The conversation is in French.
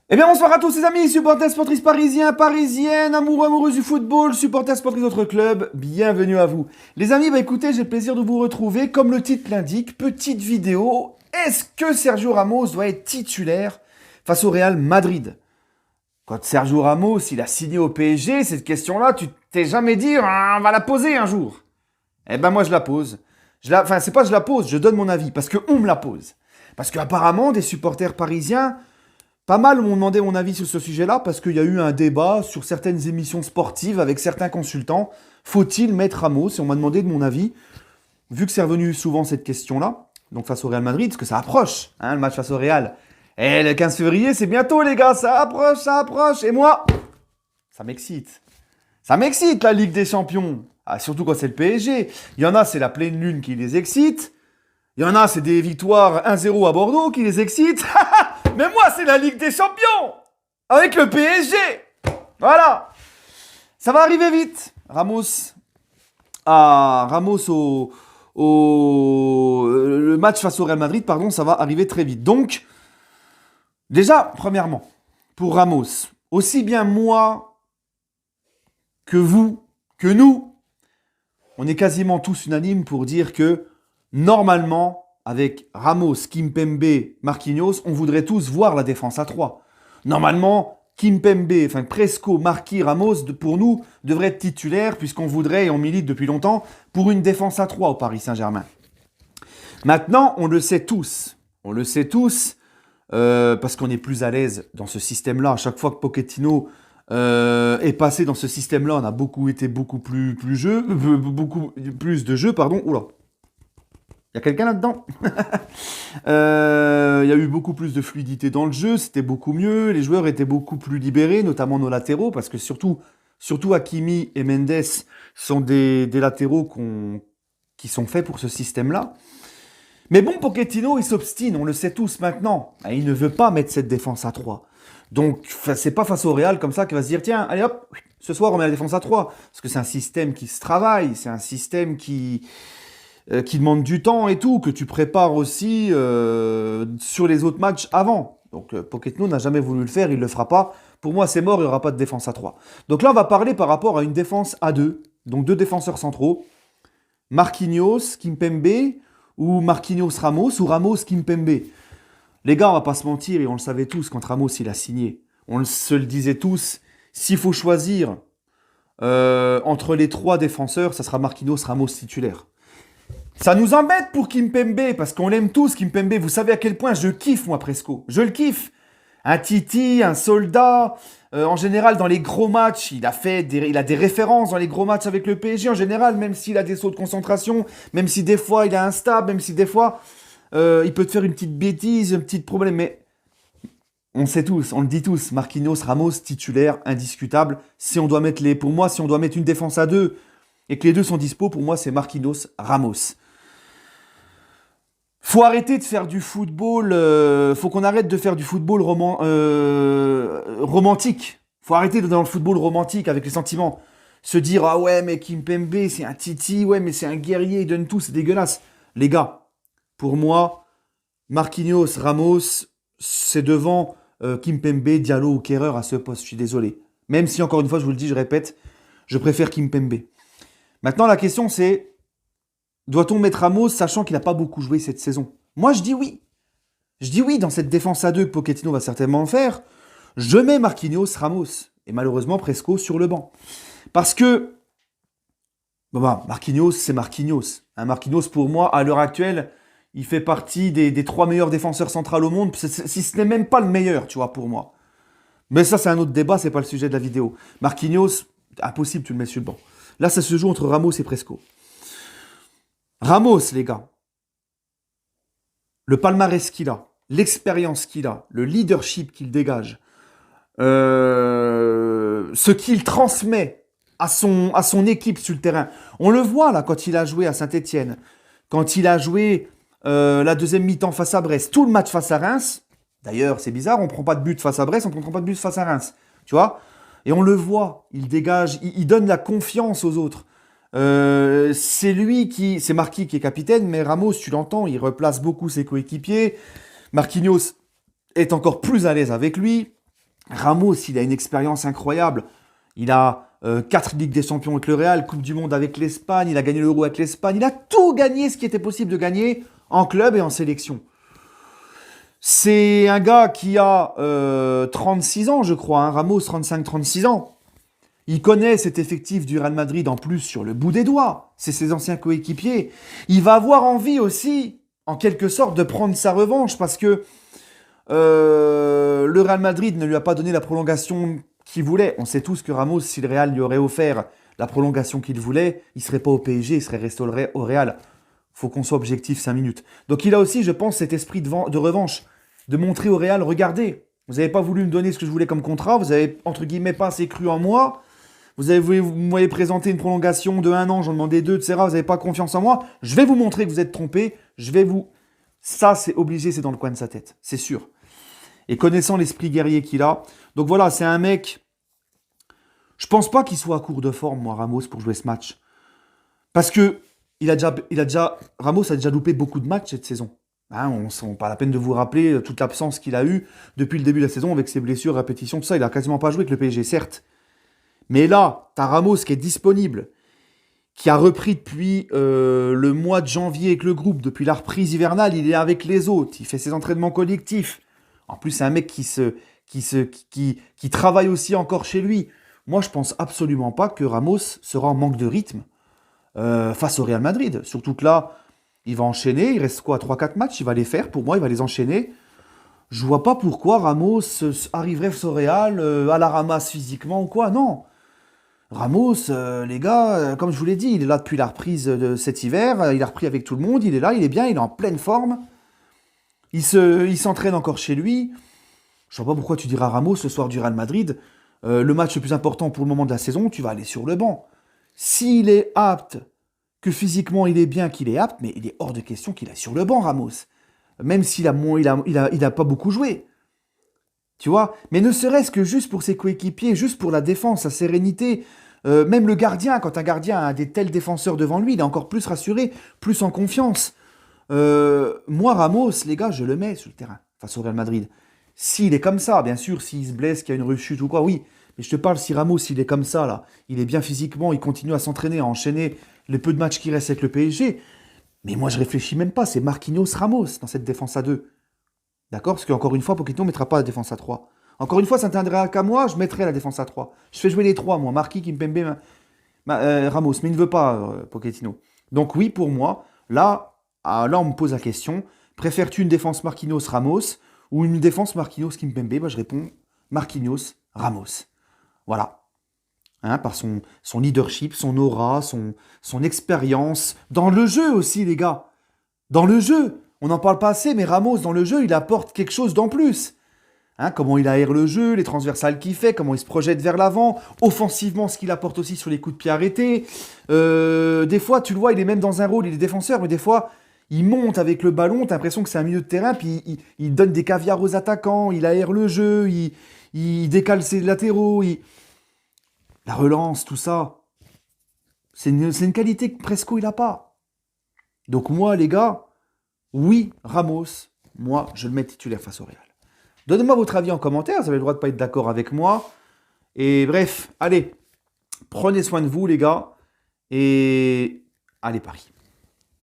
Eh bien, bonsoir à tous les amis, supporters sportifs parisiens, parisiennes, amoureux, amoureuses du football, supporters sportifs d'autres clubs, bienvenue à vous. Les amis, écoutez, j'ai le plaisir de vous retrouver, comme le titre l'indique, petite vidéo. Est-ce que Sergio Ramos doit être titulaire face au Real Madrid? Quand Sergio Ramos, il a signé au PSG, cette question-là, tu t'es jamais dit, ah, on va la poser un jour. Eh ben moi, je la pose. Enfin, c'est pas je la pose, je donne mon avis, parce qu'on me la pose. Parce qu'apparemment, des supporters parisiens... Pas mal m'ont demandé mon avis sur ce sujet-là parce qu'il y a eu un débat sur certaines émissions sportives avec certains consultants. Faut-il mettre Ramos? Et on m'a demandé de mon avis. Vu que c'est revenu souvent cette question-là, donc face au Real Madrid, parce que ça approche, hein, le match face au Real. Et le 15 février, c'est bientôt les gars, ça approche, ça approche. Et moi, ça m'excite. Ça m'excite la Ligue des Champions. Ah, surtout quand c'est le PSG. Il y en a, c'est la pleine lune qui les excite. Il y en a, c'est des victoires 1-0 à Bordeaux qui les excitent. Mais moi, c'est la Ligue des Champions avec le PSG. Voilà. Ça va arriver vite. Ramos le match face au Real Madrid, pardon, ça va arriver très vite. Donc, déjà, premièrement, pour Ramos, aussi bien moi que vous, que nous, on est quasiment tous unanimes pour dire que normalement, avec Ramos, Kimpembe, Marquinhos, on voudrait tous voir la défense à 3. Normalement, Kimpembe, enfin Presco, Marquis, Ramos, pour nous, devrait être titulaire puisqu'on voudrait, et on milite depuis longtemps, pour une défense à 3 au Paris Saint-Germain. Maintenant, on le sait tous. On le sait tous parce qu'on est plus à l'aise dans ce système-là. À chaque fois que Pochettino est passé dans ce système-là, on a beaucoup plus de jeux, pardon. Oula. Il y a quelqu'un là-dedans. Il y a eu beaucoup plus de fluidité dans le jeu, c'était beaucoup mieux, les joueurs étaient beaucoup plus libérés, notamment nos latéraux, parce que surtout Hakimi et Mendes sont des latéraux qui sont faits pour ce système-là. Mais bon, Pochettino, il s'obstine, on le sait tous maintenant. Il ne veut pas mettre cette défense à 3. Donc, c'est pas face au Real comme ça qu'il va se dire, tiens, allez hop, ce soir on met la défense à 3. Parce que c'est un système qui se travaille, c'est un système qui demande du temps et tout, que tu prépares aussi sur les autres matchs avant. Donc Pochettino n'a jamais voulu le faire, il ne le fera pas. Pour moi, c'est mort, il n'y aura pas de défense à 3. Donc là, on va parler par rapport à une défense à 2. Donc deux défenseurs centraux. Marquinhos, Kimpembe, ou Marquinhos, Ramos, ou Ramos, Kimpembe. Les gars, on va pas se mentir, et on le savait tous quand Ramos il a signé. On se le disait tous, s'il faut choisir entre les trois défenseurs, ça sera Marquinhos, Ramos titulaire. Ça nous embête pour Kimpembe, parce qu'on l'aime tous, Kimpembe. Vous savez à quel point je kiffe, moi, Presco. Je le kiffe. Un Titi, un soldat. En général, dans les gros matchs, il a des références dans les gros matchs avec le PSG. En général, même s'il a des sauts de concentration, même si des fois il est instable, même si des fois il peut te faire une petite bêtise, un petit problème. Mais on sait tous, on le dit tous, Marquinhos, Ramos, titulaire, indiscutable. Pour moi, si on doit mettre une défense à 2 et que les deux sont dispo, pour moi, c'est Marquinhos, Ramos. Faut arrêter de faire du football. Faut qu'on arrête de faire du football romantique. Faut arrêter dans le football romantique avec les sentiments. Se dire ah ouais mais Kimpembe c'est un titi, ouais mais c'est un guerrier, il donne tout, c'est dégueulasse. Les gars, pour moi, Marquinhos, Ramos, c'est devant Kimpembe, Diallo ou Kerrer à ce poste. Je suis désolé. Même si encore une fois je vous le dis, je répète, je préfère Kimpembe. Maintenant la question c'est doit-on mettre Ramos sachant qu'il n'a pas beaucoup joué cette saison? Moi, je dis oui. Je dis oui, dans cette défense à 2 que Pochettino va certainement faire, je mets Marquinhos, Ramos. Et malheureusement, Presco sur le banc. Parce que, Marquinhos, c'est Marquinhos. Marquinhos, pour moi, à l'heure actuelle, il fait partie des 3 meilleurs défenseurs centrales au monde, si ce n'est même pas le meilleur, tu vois, pour moi. Mais ça, c'est un autre débat, c'est pas le sujet de la vidéo. Marquinhos, impossible, tu le mets sur le banc. Là, ça se joue entre Ramos et Presco. Ramos, les gars, le palmarès qu'il a, l'expérience qu'il a, le leadership qu'il dégage, ce qu'il transmet à son équipe sur le terrain. On le voit là quand il a joué à Saint-Etienne, quand il a joué la deuxième mi-temps face à Brest, tout le match face à Reims. D'ailleurs, c'est bizarre, on ne prend pas de but face à Brest, on ne prend pas de but face à Reims. Tu vois? Et on le voit, il dégage, il donne la confiance aux autres. C'est Marquis qui est capitaine, mais Ramos, tu l'entends, il replace beaucoup ses coéquipiers. Marquinhos est encore plus à l'aise avec lui. Ramos, il a une expérience incroyable. Il a 4 Ligues des Champions avec le Real, Coupe du Monde avec l'Espagne, il a gagné l'Euro avec l'Espagne. Il a tout gagné ce qui était possible de gagner en club et en sélection. C'est un gars qui a 36 ans, je crois. Hein, Ramos, 35-36 ans. Il connaît cet effectif du Real Madrid en plus sur le bout des doigts. C'est ses anciens coéquipiers. Il va avoir envie aussi, en quelque sorte, de prendre sa revanche parce que le Real Madrid ne lui a pas donné la prolongation qu'il voulait. On sait tous que Ramos, si le Real lui aurait offert la prolongation qu'il voulait, il ne serait pas au PSG, il serait resté au Real. Faut qu'on soit objectif 5 minutes. Donc il a aussi, je pense, cet esprit de revanche, de montrer au Real, regardez, vous n'avez pas voulu me donner ce que je voulais comme contrat, vous avez, entre guillemets, pas assez cru en moi, vous m'avez présenté une prolongation de 1 an, j'en demandais 2, etc. Vous n'avez pas confiance en moi. Je vais vous montrer que vous êtes trompé. Ça, c'est obligé, c'est dans le coin de sa tête. C'est sûr. Et connaissant l'esprit guerrier qu'il a. Donc voilà, c'est un mec. Je pense pas qu'il soit à court de forme, moi, Ramos, pour jouer ce match. Parce que Ramos a déjà loupé beaucoup de matchs cette saison. Hein, pas la peine de vous rappeler toute l'absence qu'il a eue depuis le début de la saison avec ses blessures, répétitions, tout ça. Il a quasiment pas joué avec le PSG, certes. Mais là, tu as Ramos qui est disponible, qui a repris depuis le mois de janvier avec le groupe, depuis la reprise hivernale, il est avec les autres, il fait ses entraînements collectifs. En plus, c'est un mec qui travaille aussi encore chez lui. Moi, je pense absolument pas que Ramos sera en manque de rythme face au Real Madrid. Surtout que là, il va enchaîner, il reste quoi, 3-4 matchs, il va les faire, pour moi, il va les enchaîner. Je vois pas pourquoi Ramos arriverait au Real à la ramasse physiquement ou quoi, non. Ramos, les gars, comme je vous l'ai dit, il est là depuis la reprise de cet hiver, il a repris avec tout le monde, il est là, il est bien, il est en pleine forme, il s'entraîne encore chez lui. Je vois pas pourquoi tu diras Ramos ce soir du Real Madrid, le match le plus important pour le moment de la saison, tu vas aller sur le banc. S'il est apte, que physiquement il est bien, qu'il est apte, mais il est hors de question qu'il aille sur le banc, Ramos. Même s'il a pas beaucoup joué. Tu vois, mais ne serait-ce que juste pour ses coéquipiers, juste pour la défense, sa sérénité. Même le gardien, quand un gardien a des tels défenseurs devant lui, il est encore plus rassuré, plus en confiance. Moi, Ramos, les gars, je le mets sur le terrain face au Real Madrid. S'il est comme ça, bien sûr, s'il se blesse, qu'il y a une rechute ou quoi, oui. Mais je te parle, si Ramos, il est comme ça, là, il est bien physiquement, il continue à s'entraîner, à enchaîner les peu de matchs qui restent avec le PSG. Mais moi, je réfléchis même pas, c'est Marquinhos-Ramos dans cette défense à 2. D'accord? Parce qu'encore une fois, Pochettino ne mettra pas la défense à 3. Encore une fois, ça ne tiendra qu'à moi, je mettrai la défense à 3. Je fais jouer les 3, moi. Marquis, Kimpembe, Ramos. Mais il ne veut pas, Pochettino. Donc oui, pour moi, là, on me pose la question. Préfères-tu une défense Marquinhos-Ramos ou une défense Marquinhos-Kimpembe? Je réponds Marquinhos-Ramos. Voilà. Hein, par son leadership, son aura, son expérience. Dans le jeu aussi, les gars. Dans le jeu. On n'en parle pas assez, mais Ramos, dans le jeu, il apporte quelque chose d'en plus. Hein, comment il aère le jeu, les transversales qu'il fait, comment il se projette vers l'avant, offensivement, ce qu'il apporte aussi sur les coups de pied arrêtés. Des fois, tu le vois, il est même dans un rôle, il est défenseur, mais des fois, il monte avec le ballon, t'as l'impression que c'est un milieu de terrain, puis il donne des caviars aux attaquants, il aère le jeu, il décale ses latéraux, la relance, tout ça. C'est une qualité que Presco, il n'a pas. Donc moi, les gars, oui, Ramos, moi, je le mets titulaire face au Real. Donnez-moi votre avis en commentaire, vous avez le droit de ne pas être d'accord avec moi. Et bref, allez, prenez soin de vous, les gars. Et allez, Paris.